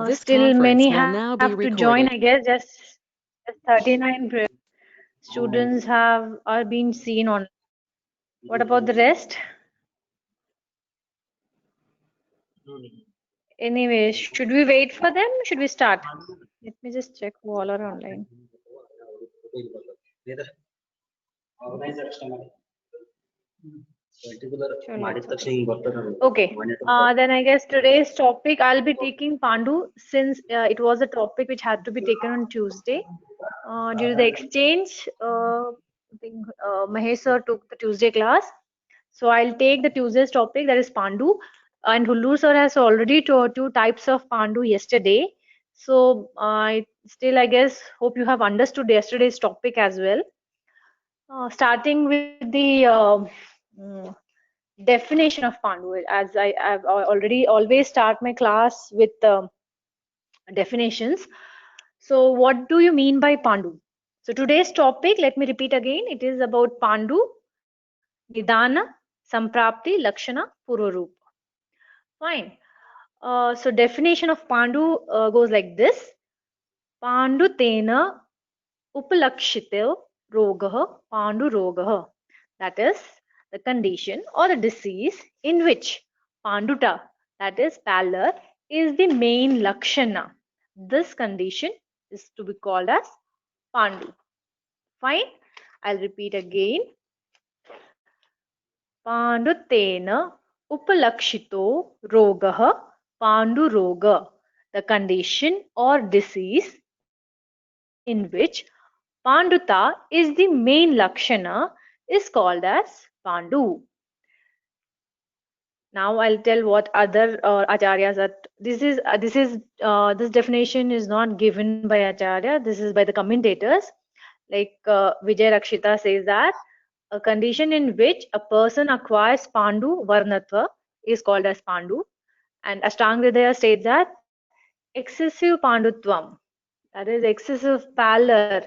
This Still conference many will now be have to join, recorded. I guess. Just 39 students are being seen on. What about the rest? Anyway, should we wait for them? Should we start? Let me just check who all are online. Okay, then I guess today's topic I'll be taking Pandu since it was a topic which had to be taken on Tuesday. Due to the exchange, I think Mahesh sir took the Tuesday class. So I'll take the Tuesday's topic, that is Pandu. And Hullu sir has already taught two types of Pandu yesterday. So I still, I guess, hope you have understood yesterday's topic as well. Starting with the mm, definition of Pandu, as I've already always start my class with definitions. So what do you mean by Pandu? So today's topic, let me repeat again, it is about Pandu, Nidana, Samprapti, Lakshana, Purvarupa. Fine. So definition of Pandu goes like this. Pandu tena upalakshito rogah Pandu rogah. That is the condition or the disease in which Panduta, that is pallor, is the main lakshana. This condition is to be called as Pandu. Fine. I'll repeat again. Pandutena upalakshito rogah Panduroga. The condition or disease in which Panduta is the main lakshana is called as Pandu. Now I'll tell what other acharyas are. This definition is not given by acharya. This is by the commentators. Like Vijay Rakshita says that a condition in which a person acquires Pandu Varnatva is called as Pandu. And Ashtanga states that excessive Pandutvam, that is excessive pallor,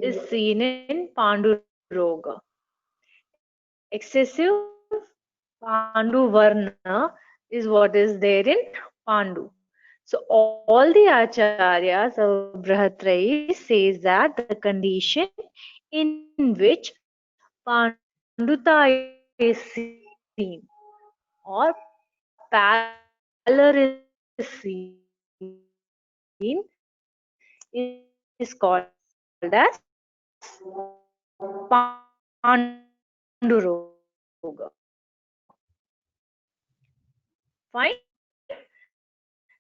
is seen in Pandu Roga. Excessive Pandu Varna is what is there in Pandu. So all the acharyas of Brihatrayi says that the condition in which Panduta is seen or pallor is seen is called as Panduroga. Fine.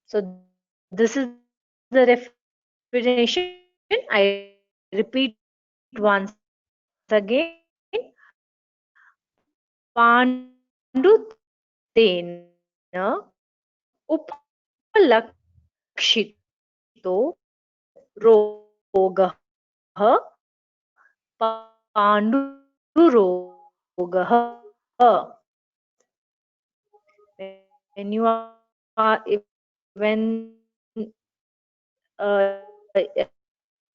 So this is the definition. I repeat once again. Pandutena upalakshito rogah Pandurogah. When you are when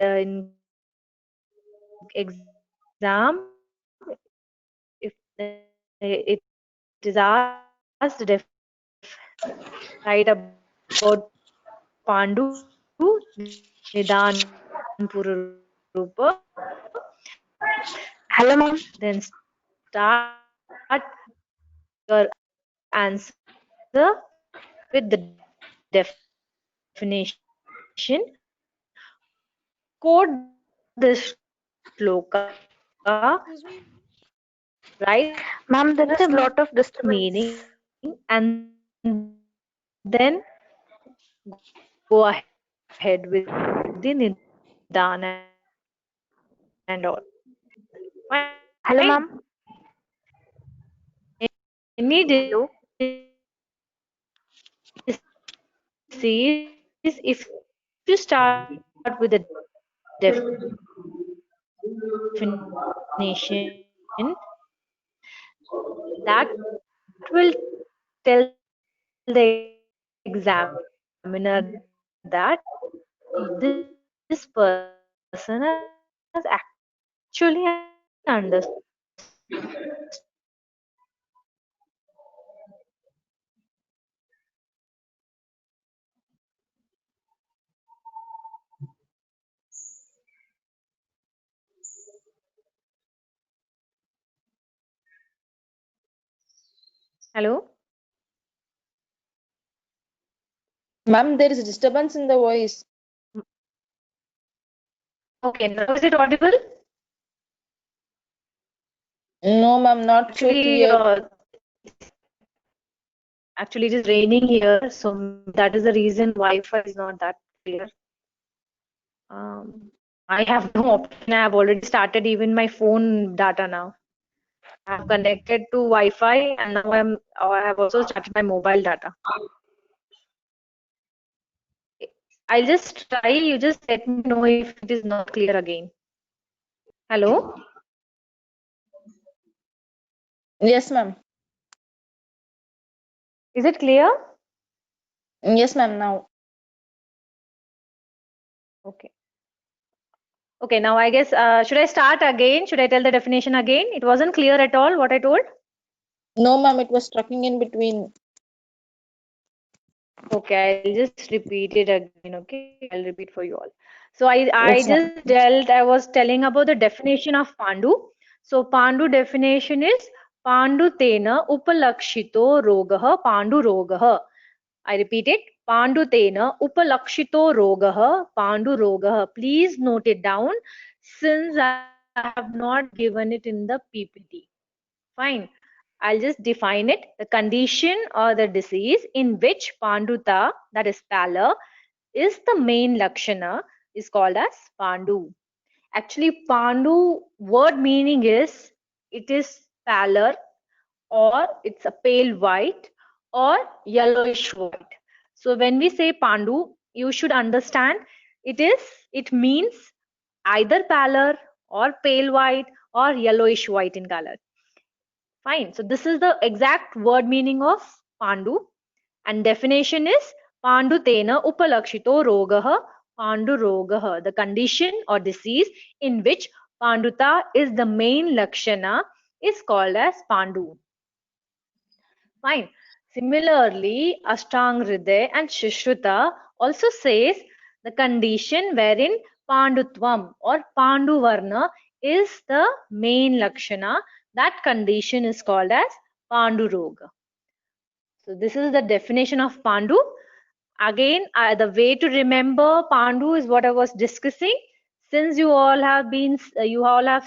in exam, if it is asked write about Pandu Nidan Pururupa, Hello, ma'am. then start your answer with the definition, quote this shloka, write Ma'am, there is a lot of the disturbance. meaning, and then go ahead with the Nidan and all. Fine. Hello, ma'am. Any Hello. disease, if you start with the definition, that will tell the examiner that this person has actually understood. Hello? Ma'am, there is a disturbance in the voice. Okay, now is it audible? No, ma'am, not so Actually, clear. actually, it is raining here, so that is the reason Wi-Fi is not that clear. I have no option. I have already started even my phone data now. I have connected to Wi-Fi, and now I have also started my mobile data. I'll just try. You just let me know if it is not clear again. Hello? Yes, ma'am. Is it clear? Yes, ma'am, now. Okay. Okay, now I guess, should I start again? Should I tell the definition again? It wasn't clear at all what I told. No, ma'am, it was stucking in between. Okay, I'll just repeat it again. Okay, I'll repeat for you all. So I Yes, ma'am. just I was telling about the definition of Pandu. So Pandu definition is Pandu tena upalakshito rogah Pandu rogah. I repeat it. Pandu tena upalakshito rogah Pandu rogah. Please note it down since I have not given it in the PPT. Fine. I'll just define it. The condition or the disease in which Panduta, that is pallor, is the main Lakshana is called as Pandu. Actually, Pandu word meaning is it is pallor or it's a pale white or yellowish white. So when we say Pandu, you should understand it means either pallor or pale white or yellowish white in color. Fine. So this is the exact word meaning of Pandu. And definition is Pandu tena upalakshito rogah Pandu rogah. The condition or disease in which Panduta is the main lakshana is called as Pandu. Fine. Similarly, Ashtang Hriday and Shishruta also says the condition wherein Pandutvam or Panduvarna is the main Lakshana. That condition is called as Panduroga. So this is the definition of Pandu. Again, the way to remember Pandu is what I was discussing. Since you all have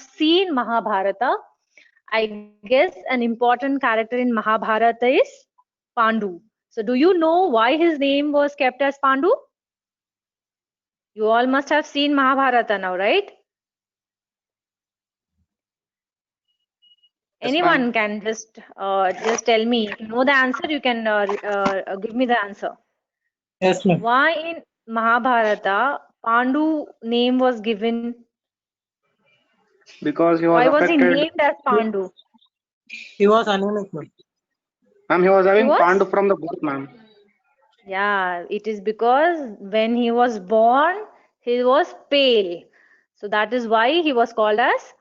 seen Mahabharata, I guess an important character in Mahabharata is Pandu. So do you know why his name was kept as Pandu? You all must have seen Mahabharata now, right? Yes, ma'am. Anyone can just tell me. If you know the answer, you can give me the answer. Yes, ma'am. Why in Mahabharata Pandu name was given? Because he was Why was he affected. named as Pandu? He was anemic, ma'am. Ma'am, he was He having was? Pandu from the birth, ma'am. Yeah, it is because when he was born, he was pale. So that is why he was called as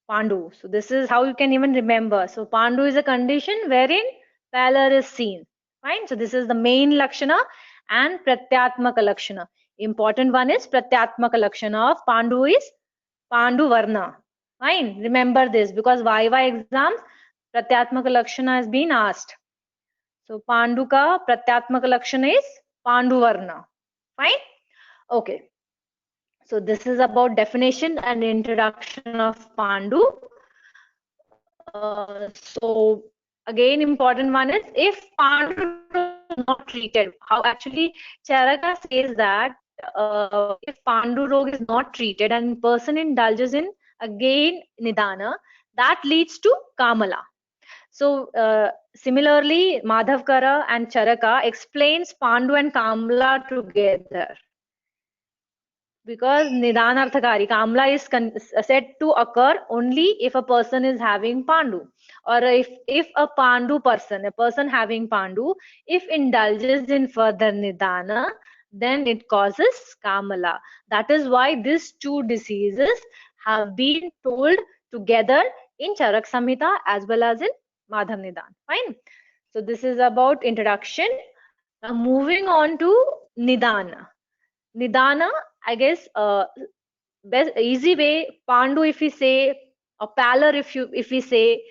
Pandu. So this is how you can even remember. So Pandu is a condition wherein pallor is seen. Fine. So this is the main Lakshana and Pratyatmaka Lakshana. Important one is Pratyatmaka Lakshana of Pandu is Pandu Varna. Fine. Remember this because YY exams Pratyatmaka Lakshana has been asked. So Pandu ka Pratyatmaka Lakshana is Pandu Varna. Fine. Okay. So this is about definition and introduction of Pandu. So again, important one is if Pandu is not treated, how actually Charaka says that if Pandu Rog is not treated and person indulges in again Nidana, that leads to Kamala. So similarly, Madhavkara and Charaka explains Pandu and Kamala together. Because Nidanarthakari, Kamla is said to occur only if a person is having Pandu. Or if a Pandu person, a person having Pandu, if indulges in further Nidana, then it causes Kamala. That is why these two diseases have been told together in Charak Samhita as well as in Madhav Nidan. Fine. So this is about introduction. Now moving on to Nidana. Nidana, I guess, best easy way, Pandu if we say, or pallor if we say,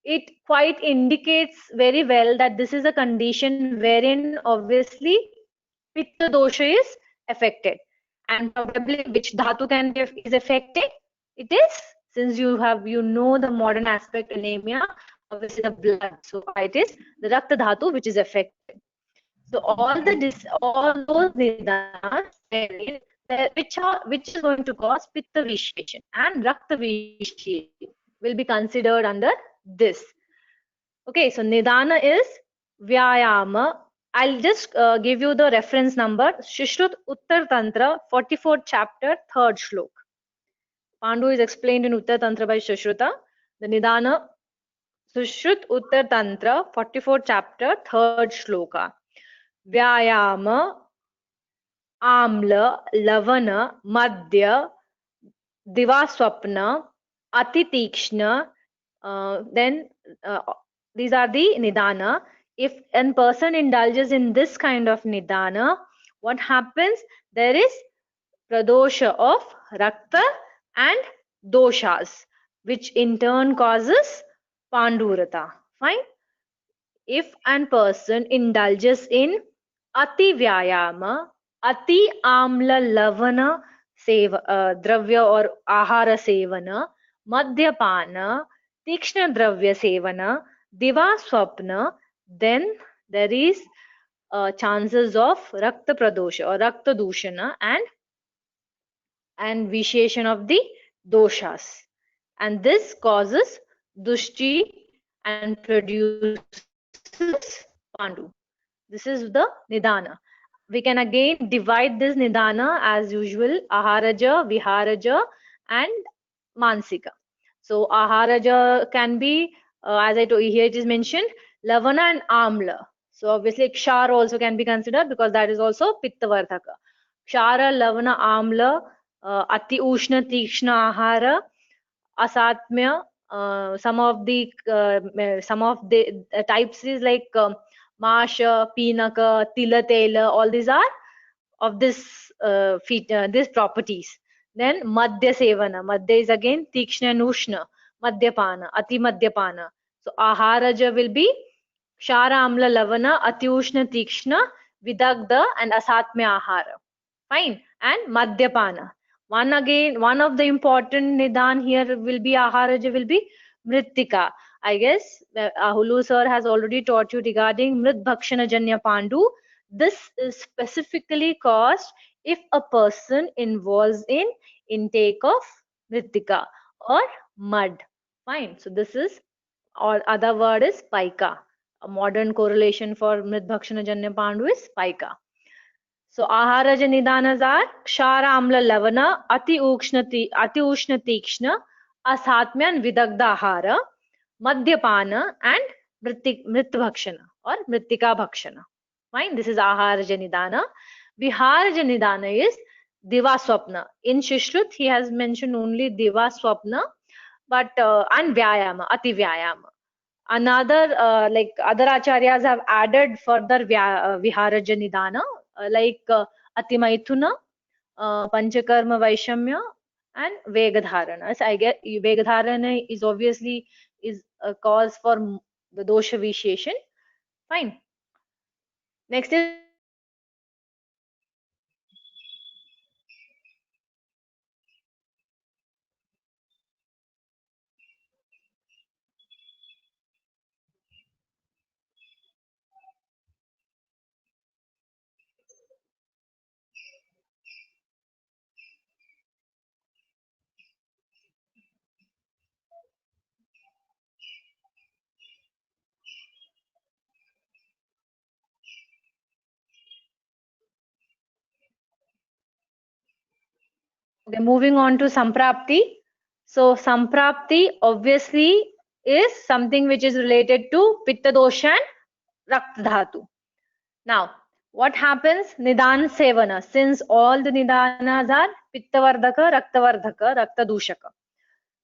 it quite indicates very well that this is a condition wherein obviously pitta dosha is affected. And probably which dhatu is affected? It is, since you know the modern aspect anemia, obviously the blood. So it is the rakta dhatu which is affected. So all those nidanas which is going to cause pitta vitiation and rakta vitiation will be considered under this. Okay, so nidana is vyayama. I'll just give you the reference number. Shishrut Uttar Tantra, 44th chapter, 3rd shlok. Pandu is explained in Uttar Tantra by Shishruta. The nidana, Shishrut Uttar Tantra, 44th chapter, 3rd shloka. Vyayama, Amla, Lavana, Madhya, Divaswapna, Atitikshna, then these are the nidana. If a person indulges in this kind of nidana, what happens? There is pradosha of rakta and doshas, which in turn causes pandurata. Fine. If a person indulges in ati vyayama, ati amla lavana dravya or ahara sevana, madhyapana, tikshna dravya sevana, diva swapna, then there is chances of rakta pradosha or rakta dushana and vitiation of the doshas, and this causes dushti and produces pandu. This is the nidana. We can again divide this nidana as usual: aharaja, viharaja, and mansika. So aharaja can be, as I told you, here it is mentioned, lavana and amla. So obviously kshara also can be considered because that is also pitta vardhaka. Kshara, lavana, amla, ati ushna, tikshna ahara, asatmya. Some of the types is like masha, pinaka, tila tela. All these are of this these properties. Then madhya sevana. Madhya is again tikshna and ushna. Madhyapana, ati madhyapana. So aharaja will be kshara, amla, lavana, ati ushna, tikshna, vidagdha, and asatmya ahara. Fine. And madhyapana. One of the important nidan here will be aharaja will be mrittika. I guess Ahulu sir has already taught you regarding mrit bhakshana janya pandu. This is specifically caused if a person involves in intake of mrittika or mud. Fine. So this is, or other word is paika. A modern correlation for mrit bhakshana janya pandu is paika. So aharaja nidanas are kshara, amla, lavana, ati ushna tikshna, asatmya and vidagdha ahara, madhyapana, and mrit bhakshana or mritika bhakshana. Fine, this is aharaja nidana. Viharaja nidana is diva swapna. In Shishrut he has mentioned only diva swapna, but and vyayama, ati vyayama. Another like other acharyas have added further viharaja nidana, like ati maithuna, panchakarma vaishamya, and vegadharana. So I get vegadharana is obviously is a cause for the dosha vitiation. Fine. Next is okay, moving on to samprapti. So samprapti obviously is something which is related to pitta dosha and rakta dhatu. Now, what happens? Nidan sevana. Since all the nidanas are pitta vardhaka, rakta dushaka.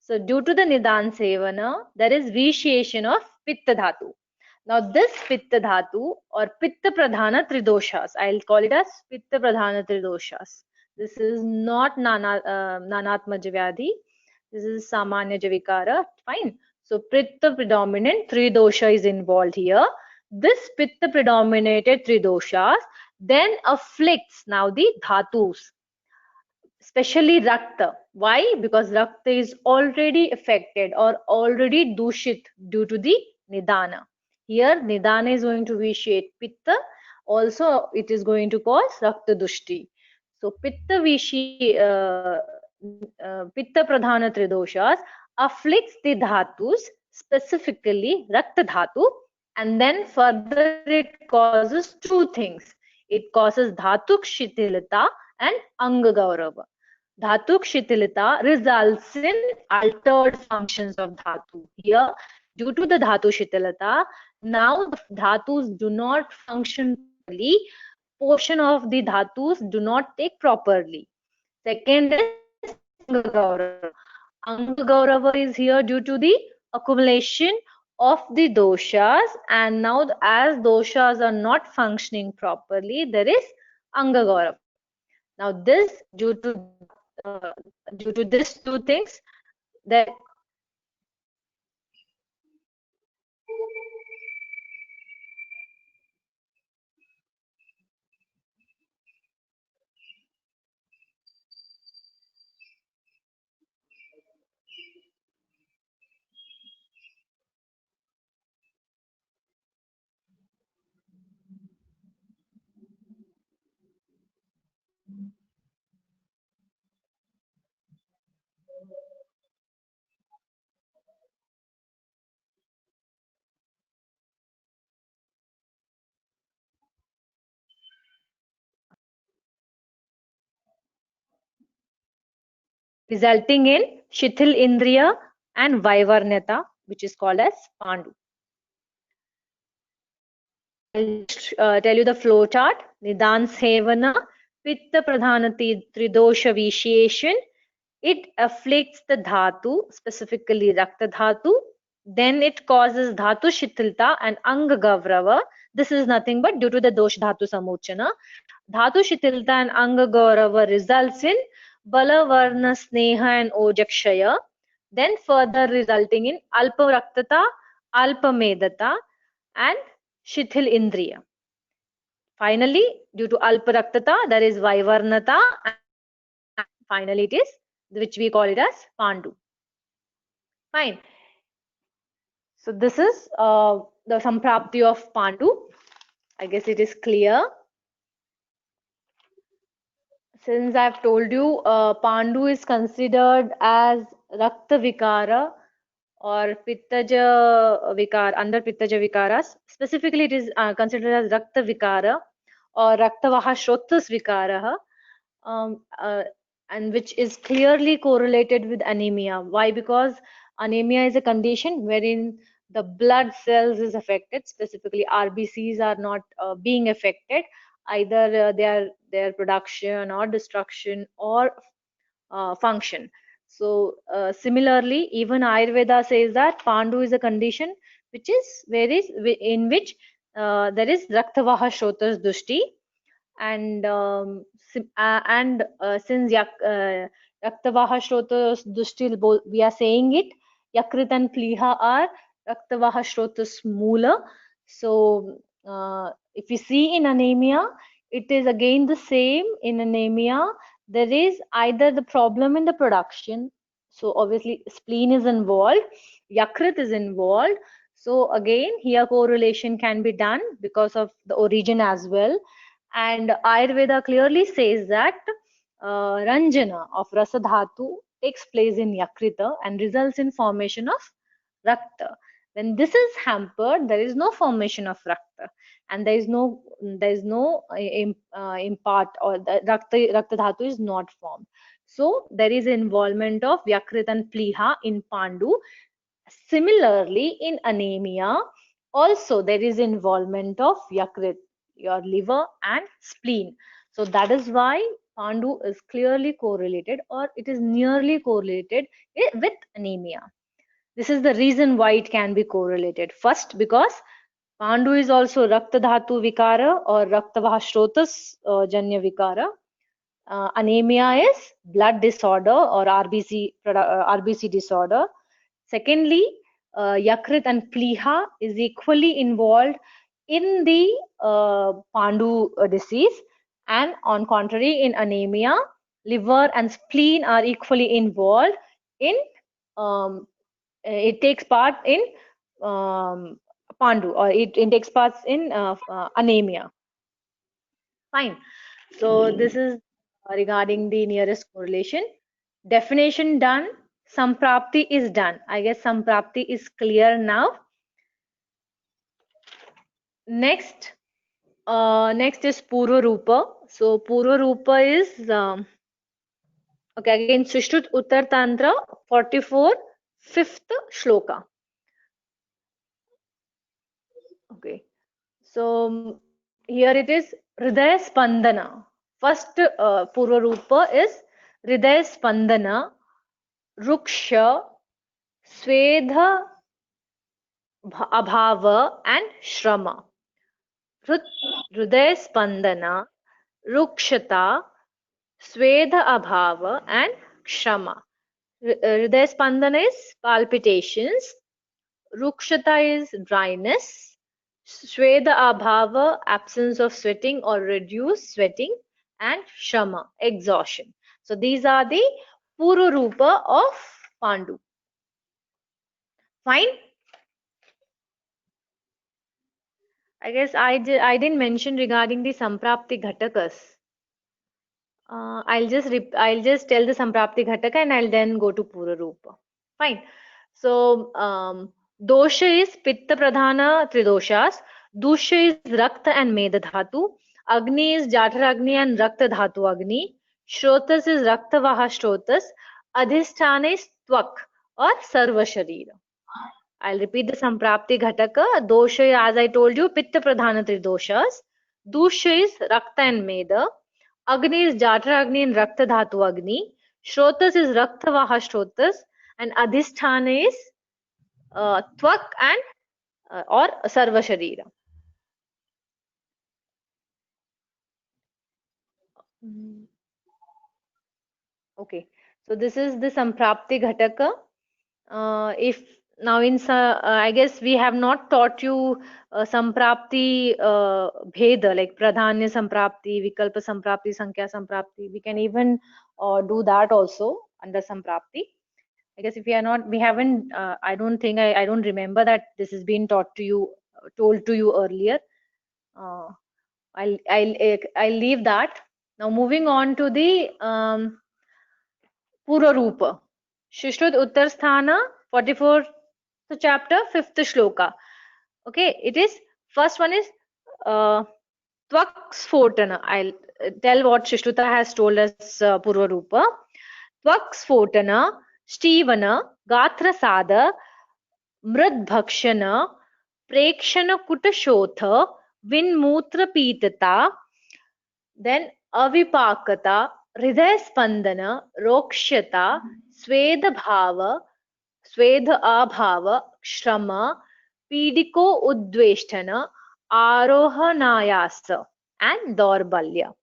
So due to the nidan sevana, there is vitiation of pitta dhatu. Now this pitta dhatu or pitta pradhana tridoshas, I'll call it as pitta pradhana tridoshas. This is not nanatmaja vyadhi. This is samanya javikara. Fine. So Pitta predominant, three dosha is involved here. This Pitta predominated three doshas then afflicts now the dhatus, especially Rakta. Why? Because Rakta is already affected or already dushit due to the Nidana. Here, Nidana is going to vitiate Pitta. Also, it is going to cause Rakta Dushti. So, Pitta Pradhana Tridoshas afflicts the dhatus, specifically Rakta Dhatu, and then further it causes two things. It causes Dhatuk Shitilata and Anga Gaurava. Dhatuk Shitilata results in altered functions of Dhatu. Here, due to the Dhatu Shitilata, now the Dhatus do not function properly. Portion of the Dhatus do not take properly. Second is Anga Gaurava. Anga Gaurava is here due to the accumulation of the doshas, and now as doshas are not functioning properly, there is Anga Gaurava. Now this due to these two things, that resulting in Shithil Indriya and Vaivarnyata, which is called as Pandu. I'll tell you the flow chart. Nidan Sevana, Pitta Pradhanati Tridosha Vitiation. It afflicts the dhatu, specifically Rakta Dhatu. Then it causes Dhatu Shitilta and Anga Gavrava. This is nothing but due to the Dosh Dhatu Samochana. Dhatu Shitilta and Anga Gaurava results in Bala Varna Sneha and Ojakshaya. Then further resulting in Alpa Raktata, Alpa Medata and Shithil Indriya. Finally, due to Alpa Raktata, there is Vaivarnata, and finally it is, which we call it as Pandu. Fine. So this is the Samprapti of Pandu. I guess it is clear. Since I've told you, Pandu is considered as Rakta Vikara or Pittaja Vikara, under Pittaja Vikaras. Specifically, it is considered as Rakta Vikara or Raktavaha Shrotas Vikara, and which is clearly correlated with anemia. Why? Because anemia is a condition wherein the blood cells is affected, specifically RBCs are not being affected, either their production or destruction or function. So similarly, even Ayurveda says that Pandu is a condition which is in which there is Raktavaha Shrotas Dushti, and since Raktavaha Shrotas Dushti, we are saying it, Yakrit and Pliha are Raktavaha Shrotas Mula. So if you see in anemia, it is again the same. In anemia, there is either the problem in the production, so obviously spleen is involved, Yakrit is involved. So again, here correlation can be done because of the origin as well. And Ayurveda clearly says that Ranjana of Rasadhatu takes place in Yakrita and results in formation of Rakta. When this is hampered, there is no formation of Rakta, and there is no impart, or the Rakta Dhatu is not formed. So there is involvement of Yakrit and Pliha in Pandu. Similarly, in anemia, also there is involvement of Yakrit, your liver and spleen. So that is why Pandu is clearly correlated, or it is nearly correlated with anemia. This is the reason why it can be correlated. First, because Pandu is also Rakta Dhatu Vikara or Raktavaha Shrotas Janya Vikara. Anemia is blood disorder or RBC disorder. Secondly, Yakrit and Pliha is equally involved in the Pandu disease, and on contrary, in anemia, liver and spleen are equally involved in it takes part in Pandu, or it takes part in anemia. Fine. So this is regarding the nearest correlation. Definition done. Samprapti is done. I guess Samprapti is clear now. Next is Purva Rupa. So Purva Rupa is okay, again Sushrut Uttar Tantra 44, 5th shloka. Okay, so here it is Hridaya Spandana. First Purva Rupa is Hridaya Spandana, Ruksha, Swedha Abhava and Shrama. Hridaya Spandana, Rukshata, Swedha Abhava and Shrama. Hridaya Spandana is palpitations, Rukshata is dryness, Swedha Abhava absence of sweating or reduced sweating, and Shrama exhaustion. So these are the Purva Rupa of Pandu. Fine. I guess I didn't mention regarding the Samprapti Ghatakas. I'll just tell the Samprapti Ghataka and I'll then go to Purva Rupa. Fine. So dosha is Pitta Pradhana Tridoshas. Dusha is Rakta and Meda Dhatu. Agni is Jathara Agni and Rakta Dhatu Agni. Shrotas is Rakta Vaha Shrotas. Adhisthana is Tvak or Sarva Sharira. I'll repeat the Samprapti Ghataka. Dosha, as I told you, Pitta Pradhana Tridoshas. Dusha is Rakta and Meda. Agni is Jathara Agni and Rakta Dhatu Agni. Shrotas is Rakta Vaha Shrotas. And Adhisthana is Tvak and or Sarva Sharira. Okay, so this is the Samprapti Ghataka. If now I guess we have not taught you Samprapti Bheda, like Pradhanya Samprapti, Vikalpa Samprapti, Sankhya Samprapti. We can even do that also under Samprapti. I guess if we are not, we haven't, I don't think, I don't remember that this has been taught to you, told to you earlier. I'll leave that. Now moving on to the Purva Rupa. Shushrut Uttar Sthana, 44th chapter, 5th shloka. Okay, it is, first one is Tvak Sphotana. I'll tell what Shruta has told us Purva Rupa. Tvak Sphotana, Stivana, Gatra Sada, Mrad Bhakshana, Prekshana Kutashotha, Vinmutra Pitata, then Avipakata, Hridaya Spandana, Rokshyata, Swedha Bhava, Swedha Abhava, Shrama, Pidiko Udveshtana, Arohanayasa, and Dorbalya.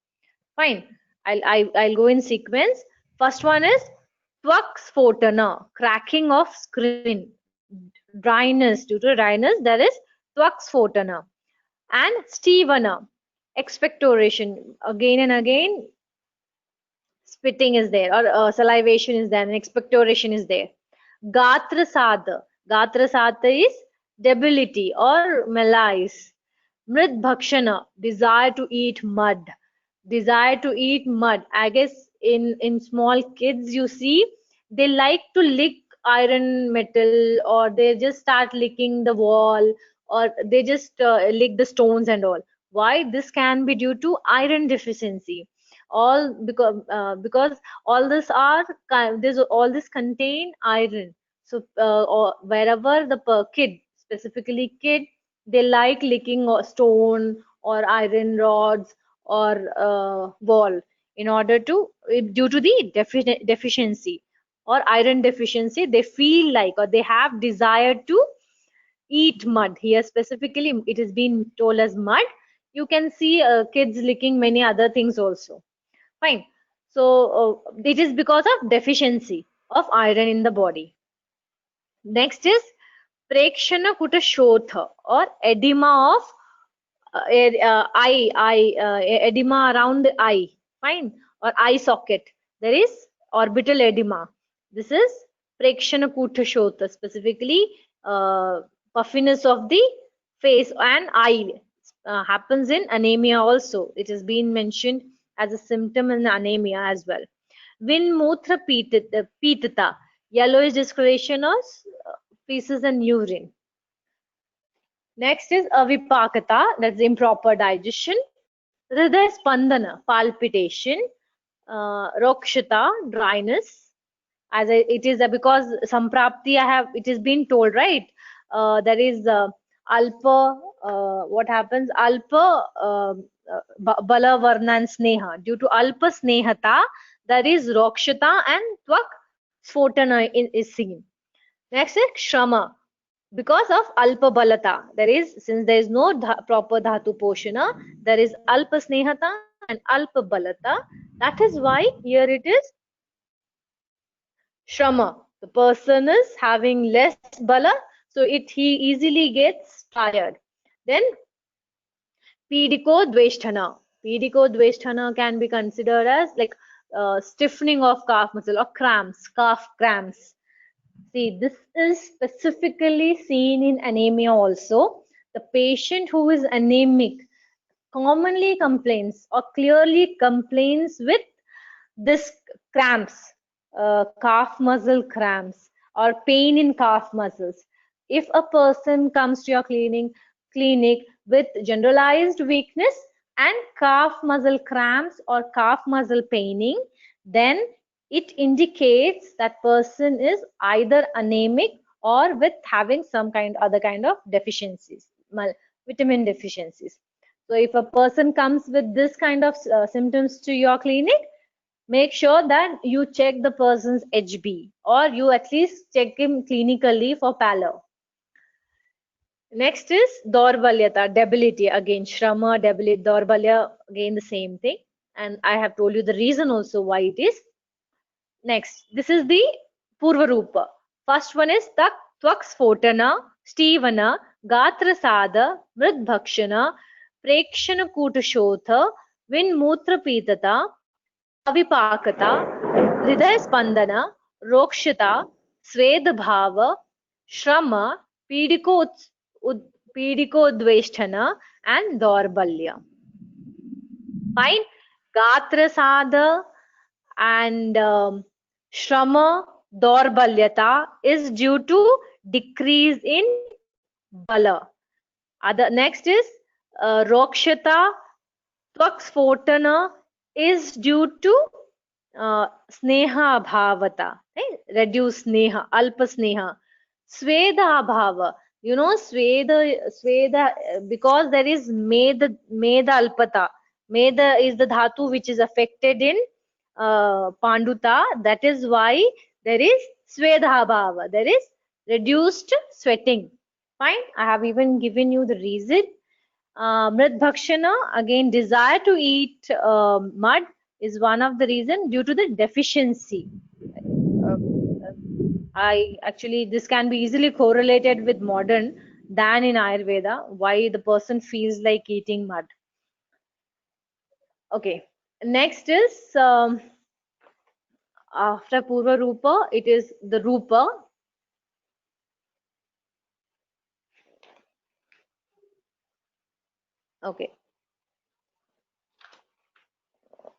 Fine. I'll go in sequence. First one is Tvak Sphotana, cracking of skin, dryness. Due to dryness, there is Tvak Sphotana. And Stivana, expectoration. Again and again, spitting is there, or salivation is there, and expectoration is there. Gatra Sada. Gatra Sada is debility or malaise. Mrid Bhakshana, desire to eat mud. Desire to eat mud. I guess in small kids, you see, they like to lick iron metal, or they just start licking the wall, or they just lick the stones and all. Why? This can be due to iron deficiency. All because all this all this contain iron. So or wherever the kid, specifically kid, they like licking stone or iron rods or wall in order to, due to the deficiency or iron deficiency, they feel like, or they have desire to eat mud. Here specifically it is being told as mud. You can see kids licking many other things also. Fine. So it is because of deficiency of iron in the body. Next is Prekshana Kutashotha or edema of edema around the eye, fine, or eye socket. There is orbital edema. This is Prekshana Kutashotha, specifically puffiness of the face and eye. Happens in anemia also. It has been mentioned as a symptom in anemia as well. Vinmutra pitata, yellowish discoloration of feces and urine. Next is avipakata, that's improper digestion. Hridaya spandana, palpitation. Rokshita, dryness. It is because samprapti, it has been told, right? There is alpa, what happens? Alpa bala varnan sneha. Due to alpa snehata, there is rokshita and tvak sphotana is seen. Next is shrama. Because of alpa balata, since there is no proper dhatu poshana, there is alpa snehata and alpa balata. That is why here it is shrama. The person is having less bala, so he easily gets tired. Then pidiko dveshthana. Pidiko dveshthana can be considered as like stiffening of calf muscle or cramps, calf cramps. See, this is specifically seen in anemia also. The patient who is anemic commonly complains or clearly complains with this cramps, calf muscle cramps or pain in calf muscles. If a person comes to your clinic with generalized weakness and calf muscle cramps or calf muscle paining, then it indicates that person is either anemic or with having some other kind of deficiencies, vitamin deficiencies. So if a person comes with this kind of symptoms to your clinic, make sure that you check the person's HB or you at least check him clinically for pallor. Next is Dorbalyata, debility. Again, Shrama, debility, Dorbalya, again the same thing. And I have told you the reason also why it is. Next, this is the Purvarupa. First one is Tvak Sphotana, Stevana, Gatrasada, Mridbhakshana, Prekshana Kutashotha, Vinmutra Pitata, Avipakata, Hridaya Spandana, Rokshita, Svedabhava, Shrama, Pidiko and Dorbalya. Fine. Gatrasada and Shrama, Dorbalyata is due to decrease in bala. Next is Rokshita, Tvaksphotana is due to Sneha Bhavata, right? Reduce Sneha, Alpa Sneha. Sveda Bhava, Sveda, because there is Meda Alpata. Meda is the dhatu which is affected in Panduta. That is why there is Sveda Bhava. There is reduced sweating. Fine. I have even given you the reason. Mridbhakshana, again, desire to eat mud is one of the reasons due to the deficiency. This can be easily correlated with modern than in Ayurveda, why the person feels like eating mud. Okay, next is after Purva Rupa, it is the Rupa. Okay.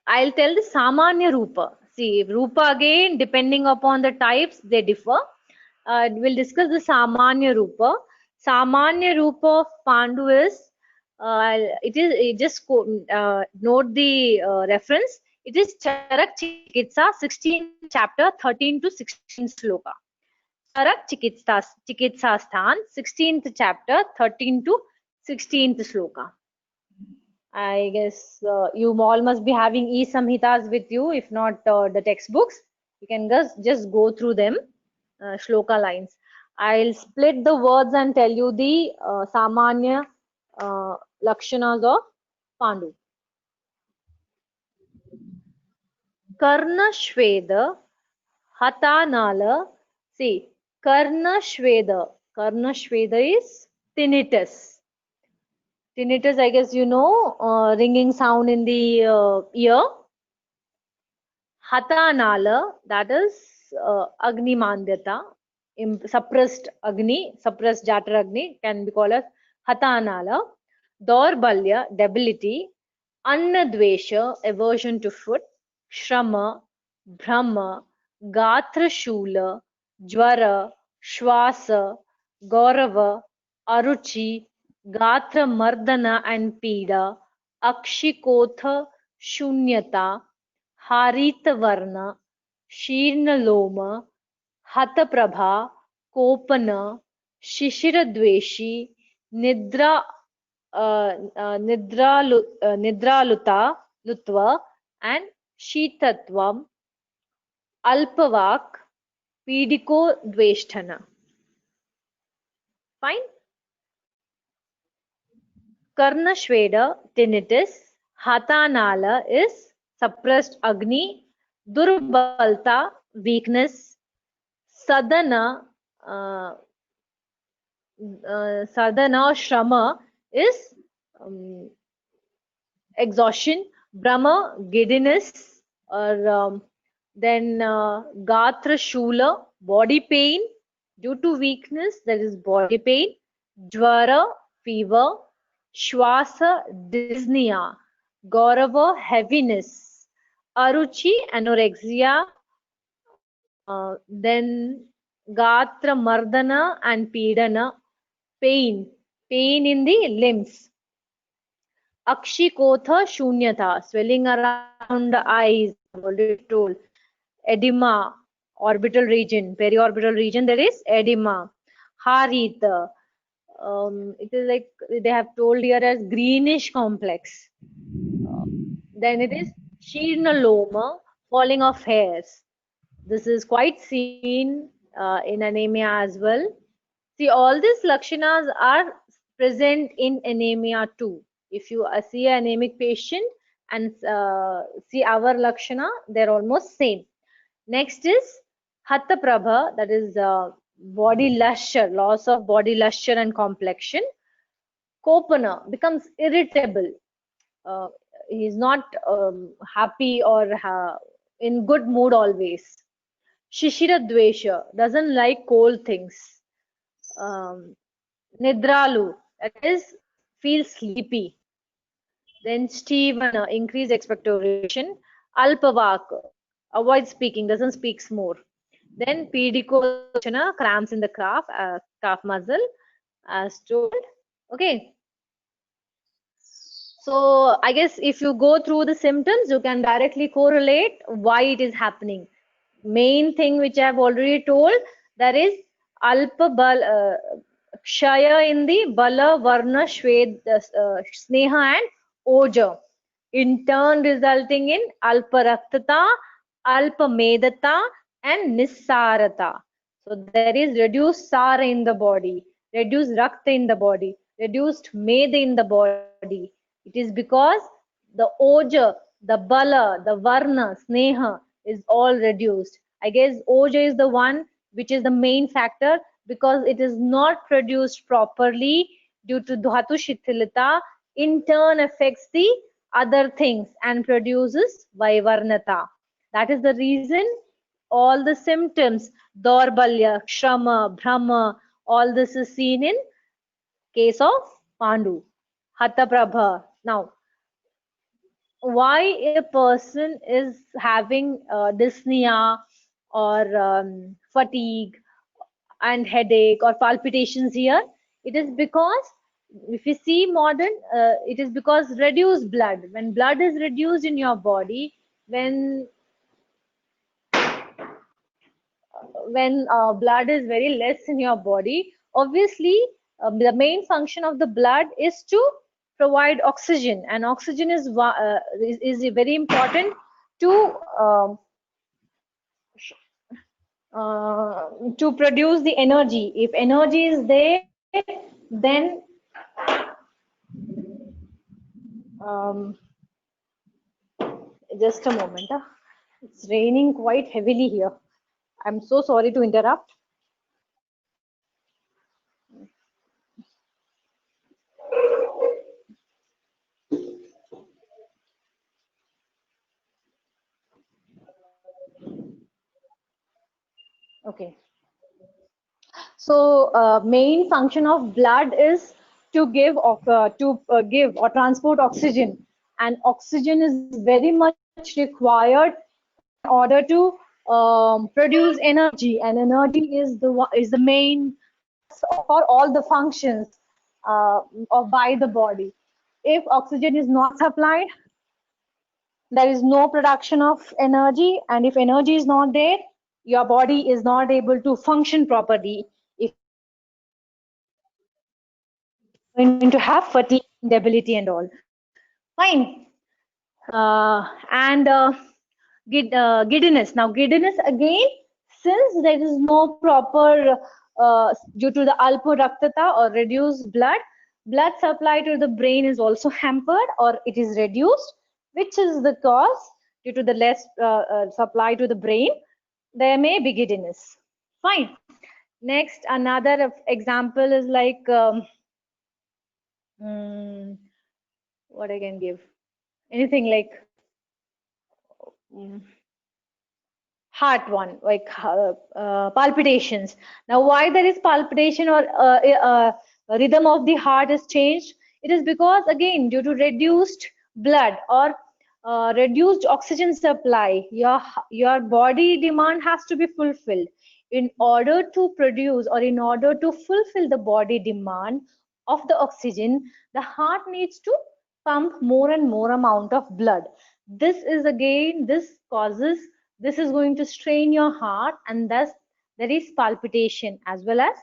I'll tell the Samanya Rupa. See, Rupa again, depending upon the types, they differ. We'll discuss the Samanya Rupa. Samanya Rupa of Pandu is, note the reference. It is Charak Chikitsa, 16th chapter, 13 to 16 sloka. Charak Chikitsa Sthan, 16th chapter, 13 to 16th sloka. I guess you all must be having e-samhitas with you, if not the textbooks. You can just go through them, shloka lines. I'll split the words and tell you the Samanya Lakshanas of Pandu. Karna Shveda, Hatanala. See, Karna Shveda. Karna Shveda is tinnitus. Tinnitus, I guess you know, ringing sound in the ear. Hatanala, that is Agni Mandyata, suppressed Agni, suppressed Jatar Agni can be called as Hatanala. Dorbalya, debility. Annadvesha, aversion to food. Shrama, Brahma, Gatra Shula, Jwara, Shwasa, Gaurava, Aruchi, Gatra Mardana and Pida, Akshikotha Shunyata, Haritvarna, Shirnaloma, Hataprabha, Kopana, Shishiradveshi, Nidra Nidraluta, Lutva, and Shitatvam, Alpavak, Pidiko Dvesthana. Fine. Karna Shveda, tinnitus. Hatanala is suppressed Agni. Durbalta, weakness. Sadhana, sadhana Shrama is exhaustion. Brahma, giddiness, or then Gatra Shula, body pain due to weakness, that is body pain. Jwara, fever. Shwasa, dyspnea. Gaurava, heaviness. Aruchi, anorexia. Then Gatra Mardana and Pidana, pain in the limbs. Akshikotha Shunyata, swelling around the eyes, I've already told. Edema, orbital region, periorbital region, there is edema. Harita, it is like they have told here as greenish complex. Then it is Shirnaloma, falling of hairs. This is quite seen in anemia as well. See, all these lakshanas are present in anemia too. If you see an anemic patient and see our lakshana, they're almost same. Next is Hatha Prabha, that is body luster, loss of body luster and complexion. Kopana becomes irritable. He's not happy or in good mood always. Shishira Dvesha, doesn't like cold things. Nidralu, that is, feels sleepy. Then Stevana, increase expectoration. Alpavak, avoid speaking, doesn't speak more. Then Pidiko, cramps in the calf muscle, as told. Okay. So I guess if you go through the symptoms, you can directly correlate why it is happening. Main thing which I have already told, there is Alpa Bal, Kshaya in the Bala, Varna, Shved, Sneha and Oja, in turn resulting in Alpa Raktata, Alpa Medata and Nissarata. So there is reduced Sara in the body, reduced Rakta in the body, reduced Meda in the body. It is because the Oja, the Bala, the Varna, Sneha is all reduced. I guess Oja is the one which is the main factor, because it is not produced properly due to Dhatu Shithilata, in turn affects the other things and produces Vaivarnata. That is the reason all the symptoms, Dorbalya, Kshama, Brahma, all this is seen in case of Pandu. Hatha Prabha. Now, why a person is having dyspnea or fatigue and headache or palpitations here? It is because, if you see modern, it is because reduced blood. When blood is reduced in your body, when blood is very less in your body, obviously the main function of the blood is to provide oxygen, and oxygen is very important to produce the energy. If energy is there, then just a moment. It's raining quite heavily here. I'm so sorry to interrupt. Okay. So main function of blood is to give or transport oxygen, and oxygen is very much required in order to produce energy, and energy is the main for all the functions of by the body. If oxygen is not supplied, there is no production of energy, and if energy is not there, your body is not able to function properly. If going to have fatigue, debility, and all. Fine. And giddiness. Now, giddiness again, since there is no proper, due to the alporaktata or reduced blood supply to the brain is also hampered or it is reduced, which is the cause due to the less supply to the brain, there may be giddiness. Fine. Next, another example is like, what I can give? Anything like heart one, like palpitations. Now, why there is palpitation or rhythm of the heart is changed? It is because again due to reduced blood or reduced oxygen supply, your body demand has to be fulfilled. In order to produce or in order to fulfill the body demand of the oxygen, the heart needs to pump more and more amount of blood. This is again, this is going to strain your heart, and thus there is palpitation as well as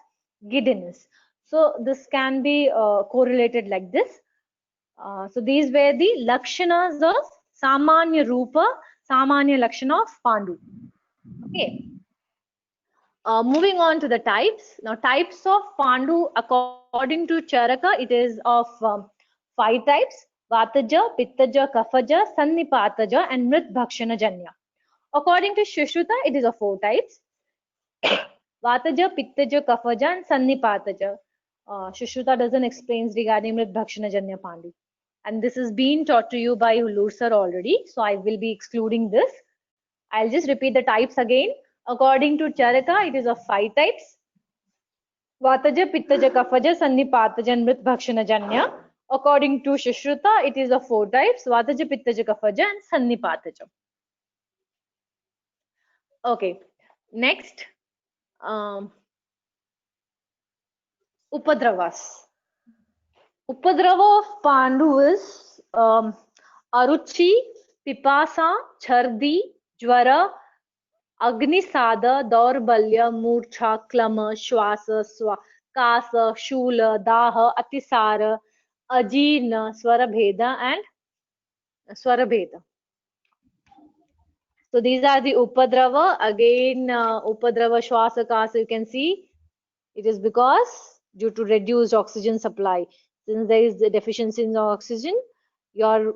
giddiness. So this can be correlated like this. So these were the lakshanas of samanya rupa, samanya lakshana of Pandu. Okay. Moving on to the types. Now, types of Pandu according to Charaka, it is of 5 types: Vataja, Pittaja, Kafaja, Sannipataja, and Mrit Bhakshana Janya. According to Sushruta, it is of 4 types: Vataja, Pittaja, Kafaja, and Sannipataja. Sushruta doesn't explain regarding Mrit Bhakshana Janya Pandu. And this is being taught to you by Hullur sir already, so I will be excluding this. I'll just repeat the types again. According to Charaka, it is of 5 types: Vataja, Pittaja, Kafaja, Sannipataja, and Mrit Bhakshana Janya. According to Sushruta, it is of 4 types: Vataja, Pittaja, Kafaja, and Sannipataja. Okay, next, Upadravas. Upadrava of Pandu is Aruchi, Pipasa, Chardi, Jwara, Agnisada, Daurbalya, Murcha, Klama, Shwasa, Kasa, Shula, Daha, Atisara, Ajirna, Swarabheda, and Swarabheda. So these are the Upadrava. Again, Upadrava, Shwasa, Kasa, you can see it is because due to reduced oxygen supply. Since there is the deficiency in the oxygen, your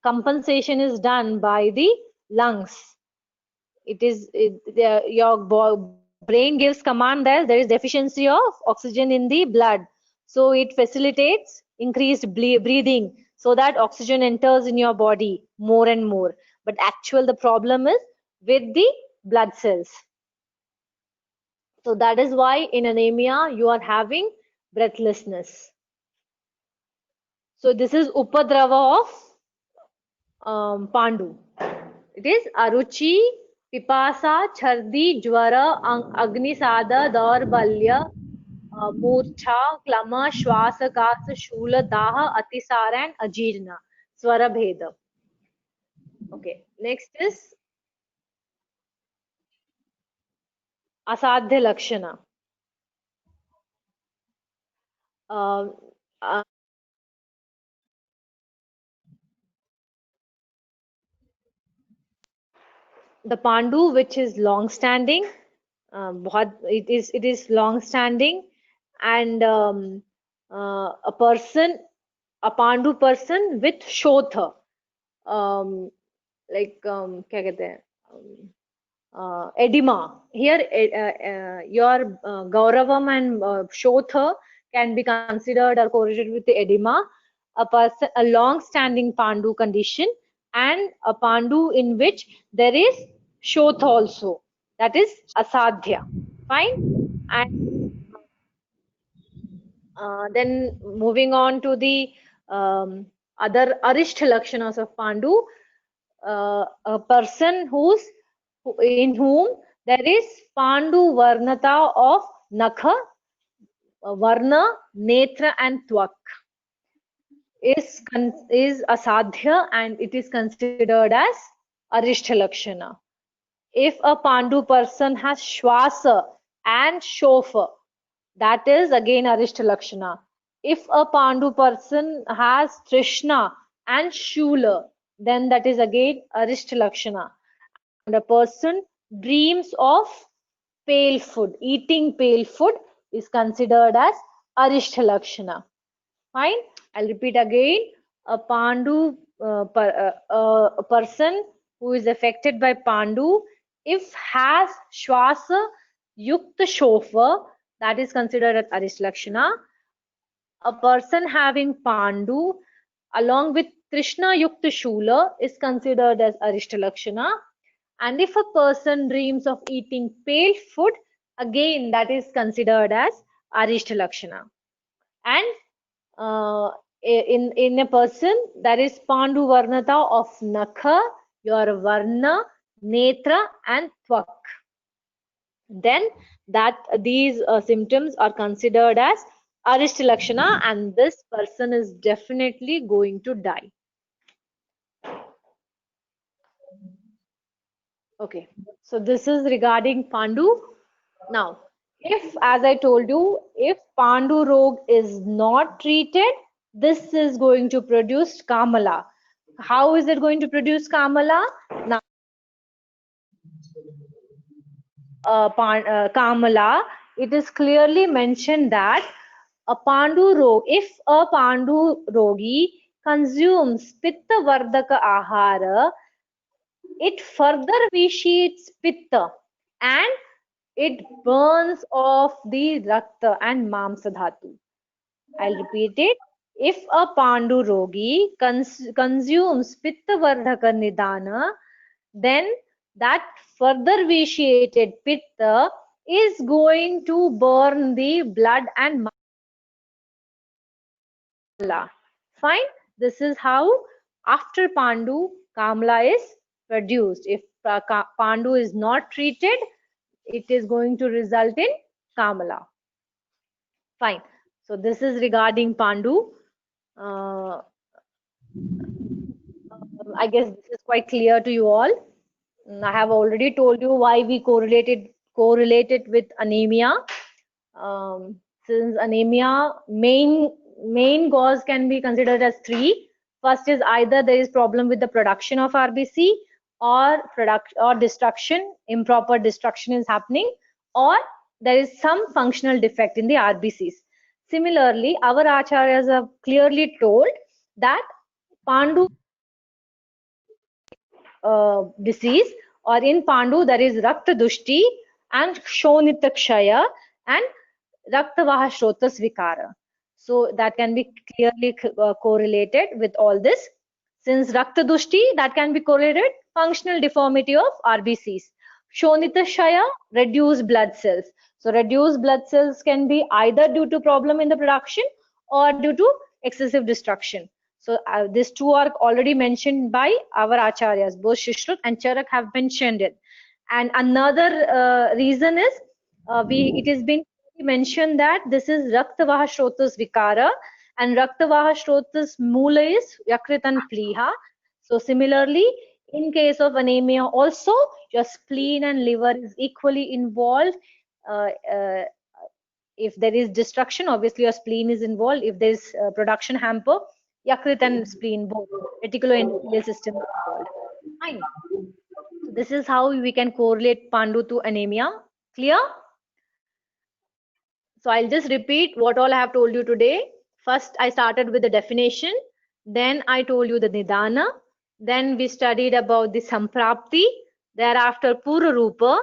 compensation is done by the lungs. Your brain gives command that there is deficiency of oxygen in the blood, so it facilitates increased breathing so that oxygen enters in your body more and more. But the problem is with the blood cells. So that is why in anemia you are having breathlessness. So this is Upadrava of Pandu. It is Aruchi, Pipasa, Chardi, Jwara, Agnisada, Daurbalya, Murcha, Klama, Shwasa, Kasa, Shula, Daha, Atisara, and Ajirna, Swarabheda. Okay, next is Asadhya Lakshana. The Pandu, which is long standing, it is long standing, and a Pandu person with Shotha, like kya kehte hain, edema. Here your Gauravam and Shotha can be considered or correlated with the edema. A long standing Pandu condition, and a Pandu in which there is Shotha also, that is Asadhya. Fine. And then moving on to the other Arishtha Lakshanas of Pandu, a person in whom there is Pandu Varnata of Nakha, Varna, Netra and Twak is asadhya and it is considered as Arishtha Lakshana. If a Pandu person has Shwasa and Shofa, that is again Arishtha Lakshana. If a Pandu person has Trishna and Shula, then that is again Arishtha Lakshana. And a person dreams of pale food, eating pale food is considered as Arishtha Lakshana. Fine. I'll repeat again. A Pandu, a person who is affected by Pandu, if has Shwasa Yukta Shofa, that is considered as Arishtha Lakshana. A person having Pandu along with Trishna Yukta Shula is considered as Arishtha Lakshana. And if a person dreams of eating pale food, again that is considered as Arishtha Lakshana. And in a person, there is Pandu Varnata of Nakha, your Varna, Netra and Twak. Then these symptoms are considered as Arishtha Lakshana and this person is definitely going to die. Okay, so this is regarding Pandu. Now, if, as I told you, if Pandu Rog is not treated, this is going to produce Kamala. How is it going to produce Kamala? Now, Kamala, it is clearly mentioned that a Pandu Rog, if a Pandu Rogi consumes Pitta Vardaka Ahara, it further vitiates Pitta and it burns off the Rakta and Mamsa Dhatu. I'll repeat it. If a Pandu Rogi consumes Pitta Vardhaka Nidana, then that further vitiated Pitta is going to burn the blood and Kamala. Fine. This is how after Pandu, Kamala is produced. If Pandu is not treated, it is going to result in Kamala. Fine. So this is regarding Pandu. I guess this is quite clear to you all. I have already told you why we correlated with anemia. Since anemia, main cause can be considered as three. First is either there is problem with the production of RBC or destruction, improper destruction is happening, or there is some functional defect in the RBCs. Similarly, our acharyas have clearly told that Pandu disease, or in Pandu there is Rakta Dushti and Shonita Kshaya and Raktavaha Shrotas Vikara. So that can be clearly correlated with all this. Since Rakta Dushti, that can be correlated functional deformity of RBCs. Shonita Kshaya, reduced blood cells. So reduced blood cells can be either due to problem in the production or due to excessive destruction. So these two are already mentioned by our acharyas, both Shishrut and Charak have mentioned it. And another reason is it has been mentioned that this is Raktavaha Shrotas Vikara and Raktavaha Shrotas Moola is Yakrit and Pliha. So similarly, in case of anemia also, your spleen and liver is equally involved. If there is destruction, obviously your spleen is involved. If there is production hamper, Yakrit and spleen, both reticuloendothelial system is involved. Fine. So this is how we can correlate Pandu to anemia. Clear? So I'll just repeat what all I have told you today. First, I started with the definition. Then I told you the Nidana. Then we studied about the Samprapti. Thereafter, Pura Rupa.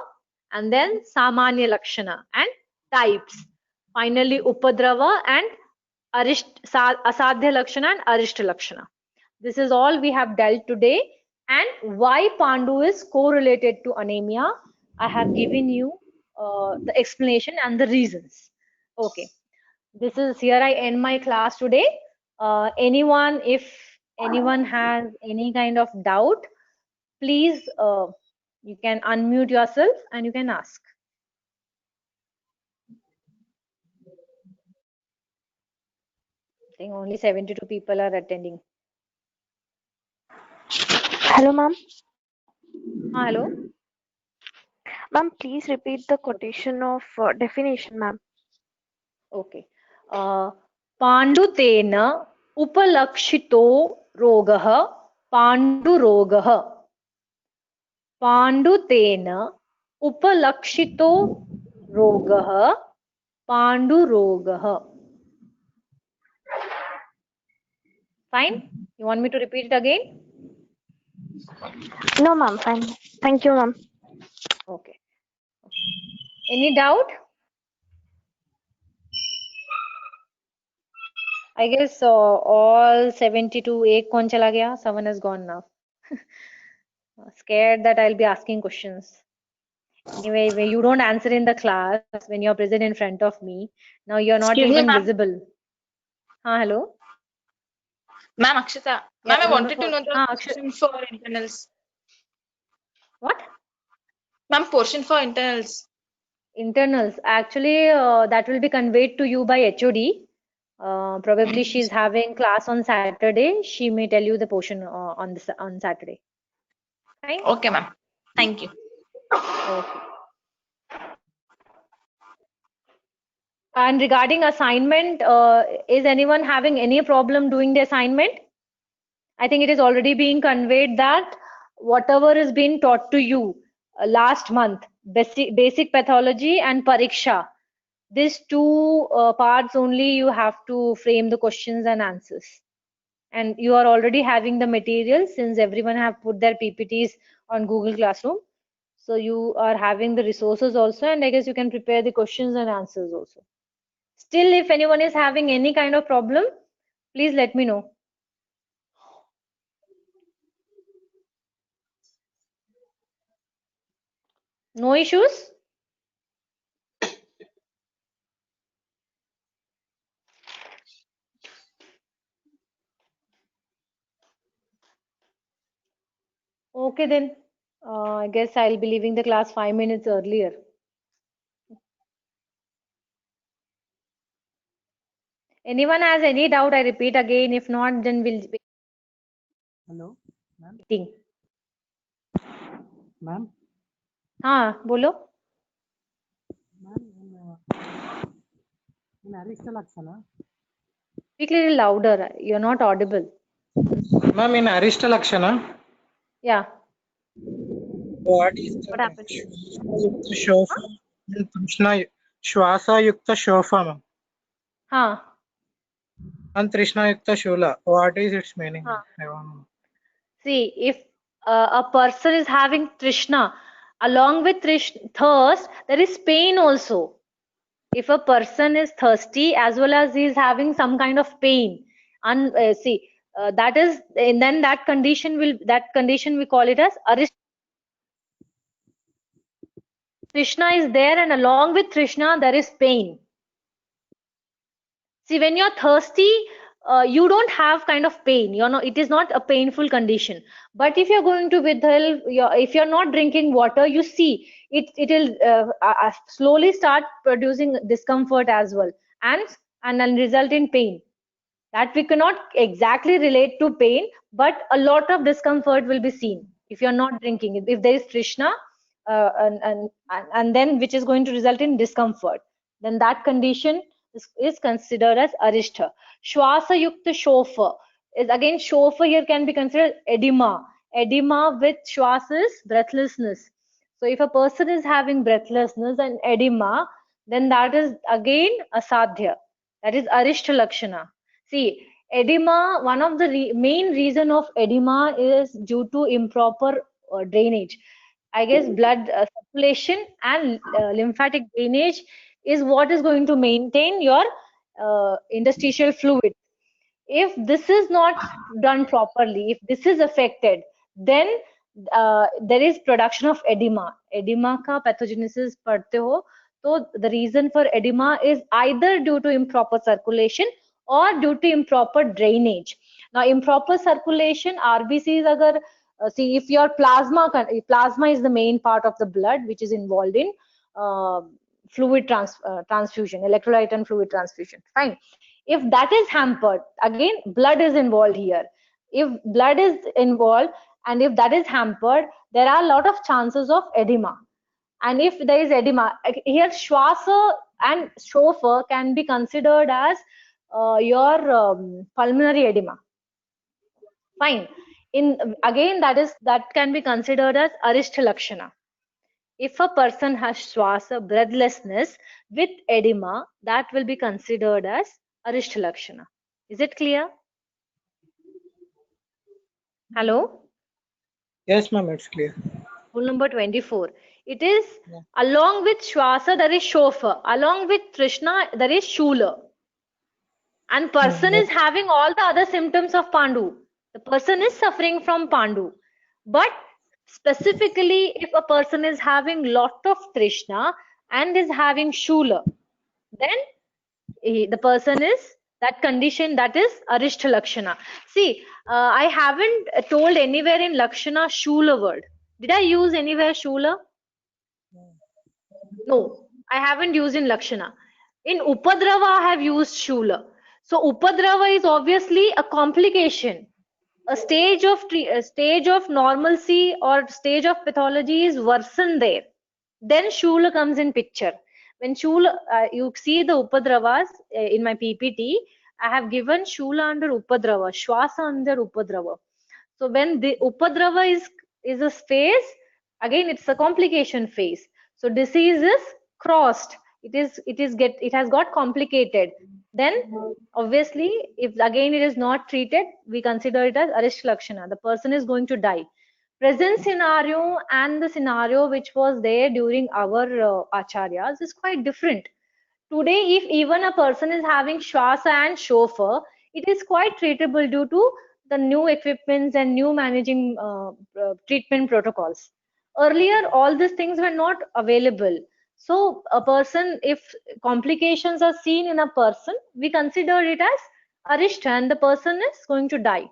And then Samanya Lakshana and types. Finally, Upadrava and Asadhya Lakshana and Arishtha Lakshana. This is all we have dealt today. And why Pandu is correlated to anemia. I have given you the explanation and the reasons. Okay, this is here I end my class today. If anyone has any kind of doubt, please you can unmute yourself and you can ask. I think only 72 people are attending. Hello, ma'am. Hello. Ma'am, please repeat the quotation of definition, ma'am. Okay. पाण्डुतेन उपलक्षितो रोगः पाण्डुरोगः. पाण्डुतेन उपलक्षितो रोगः पाण्डुरोगः. Fine? You want me to repeat it again? No, ma'am. Fine. Thank you, ma'am. Okay. Any doubt? I guess all 72, एक कौन चला गया? Someone has gone now. Scared that I'll be asking questions. Anyway, when you don't answer in the class when you're present in front of me, now you're not Excuse me, even ma'am. visible. Hello? Ma'am, Akshita. Yeah, Ma'am, I wanted to know the Akshita. portion for internals. What? Ma'am, portion for internals. Internals. Actually, that will be conveyed to you by HOD. Probably she's having class on Saturday. She may tell you the portion on Saturday. Fine? Okay, ma'am. Thank you. Okay. And regarding assignment, is anyone having any problem doing the assignment? I think it is already being conveyed that whatever is being taught to you last month, basic pathology and pariksha, these two parts only you have to frame the questions and answers. And you are already having the material since everyone have put their PPTs on Google Classroom. So you are having the resources also, and I guess you can prepare the questions and answers also. Still, if anyone is having any kind of problem, please let me know. No issues? Okay then. I guess I'll be leaving the class 5 minutes earlier. Anyone has any doubt, I repeat again. If not, then we'll be Hello, ma'am. meeting. Ma'am. हाँ, बोलो. Ma'am, in Arista Lakshana. Speak a little louder. You're not audible. Ma'am, in Arista Lakshana. Yeah. What is What happened? Shwasa Yukta Shofa, ma'am. Huh. And Trishna Yukta Shula. What is its meaning? Huh. I want to know. See, if a person is having Trishna, along with thirst, there is pain also. If a person is thirsty as well as he is having some kind of pain, and that is, and then that condition we call it as Arishta. Trishna is there, and along with Trishna there is pain. See, when you're thirsty, you don't have kind of pain. It is not a painful condition. But if you're going to withhold, if you're not drinking water, you see it will slowly start producing discomfort as well, and then result in pain. That we cannot exactly relate to pain, but a lot of discomfort will be seen if you're not drinking. If there is Trishna, and then which is going to result in discomfort, then that condition is considered as Arishta. Shwasa Yukta Shofa is again, Shofa here can be considered edema. Edema with Shwasa is breathlessness. So if a person is having breathlessness and edema, then that is again asadhya. That is Arishta Lakshana. See, edema, one of the main reason of edema is due to improper drainage. I guess blood circulation and lymphatic drainage is what is going to maintain your interstitial fluid. If this is not done properly, if this is affected, then there is production of edema. Edema का pathogenesis पढ़ते हो, so the reason for edema is either due to improper circulation or due to improper drainage. Now, improper circulation, RBCs agar see if your plasma is the main part of the blood which is involved in fluid transfusion, electrolyte and fluid transfusion. Fine. If that is hampered, again blood is involved here. If blood is involved and if that is hampered, there are a lot of chances of edema. And if there is edema, here Schwasa and Schofer can be considered as your pulmonary edema. Fine. Again, that can be considered as Arishta Lakshana. If a person has Schwasa, breathlessness with edema, that will be considered as Arishta Lakshana. Is it clear? Hello? Yes, ma'am, it's clear. Rule number 24. It is along with Shwasa, there is Shofa. Along with Trishna, there is Shula. And person is having all the other symptoms of Pandu. The person is suffering from Pandu. But specifically, if a person is having lot of Trishna and is having Shula, then the person is that condition, that is Arishta Lakshana. See, I haven't told anywhere in Lakshana Shula word. Did I use anywhere Shula? No, I haven't used in Lakshana. In Upadrava, I have used Shula. So Upadrava is obviously a complication. A stage of normalcy or stage of pathology is worsened there. Then Shula comes in picture. When Shula, you see the Upadravas in my PPT, I have given Shula under Upadrava, Shwasa under Upadrava. So when the Upadrava is a phase, again it's a complication phase. So disease is crossed. It has got complicated. Then obviously, if again it is not treated, we consider it as Arishta Lakshana. The person is going to die. Present scenario and the scenario which was there during our acharyas is quite different. Today, if even a person is having Shwasa and Shofa, it is quite treatable due to the new equipments and new managing treatment protocols. Earlier, all these things were not available. So a person, if complications are seen in a person, we consider it as Arishta and the person is going to die.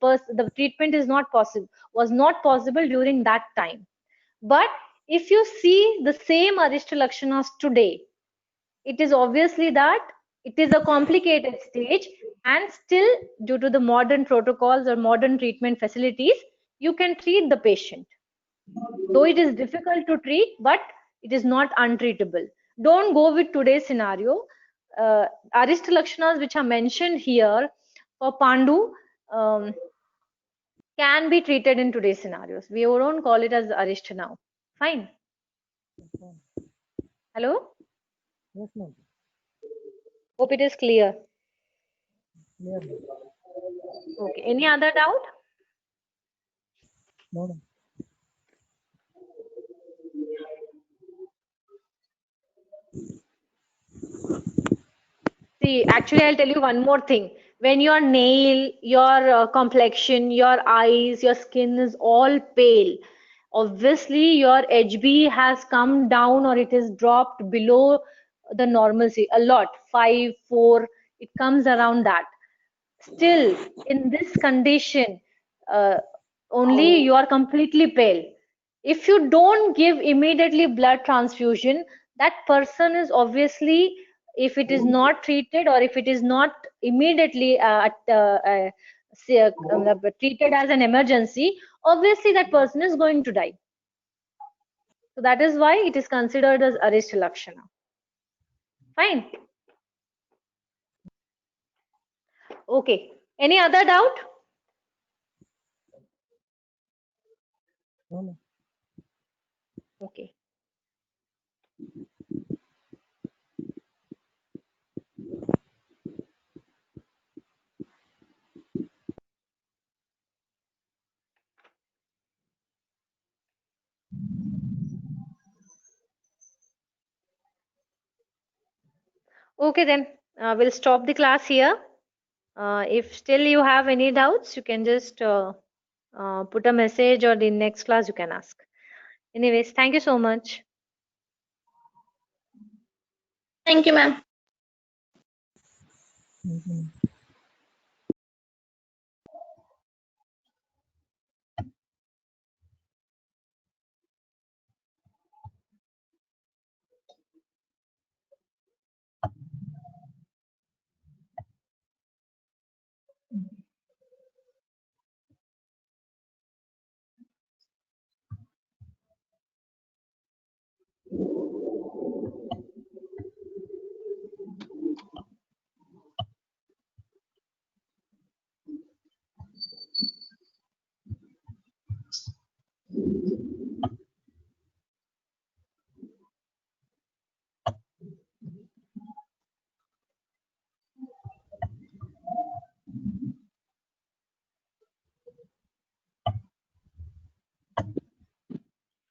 The treatment is not possible, was not possible during that time. But if you see the same Arishta Lakshanas today, it is obviously that it is a complicated stage, and still due to the modern protocols or modern treatment facilities, you can treat the patient. Though it is difficult to treat, but it is not untreatable. Don't go with today's scenario. Arishta Lakshanas which are mentioned here for Pandu can be treated in today's scenarios. We don't call it as Arishta now. Fine. Hello? Yes, ma'am. Hope it is clear. Clear. Okay. Any other doubt? No, ma'am. See, actually, I'll tell you one more thing. When your nail, your complexion, your eyes, your skin is all pale, obviously your HB has come down or it is dropped below the normalcy a lot, 5, 4, it comes around that. Still, in this condition, only you are completely pale. If you don't give immediately blood transfusion, that person is obviously, if it is not treated or if it is not immediately treated as an emergency, obviously that person is going to die. So that is why it is considered as Arishta Lakshana. Fine. Okay. Any other doubt? No, ma'am. Okay. Okay, then we'll stop the class here. If still you have any doubts, you can just put a message, or the next class you can ask. Anyways, thank you so much. Thank you, ma'am. Mhm.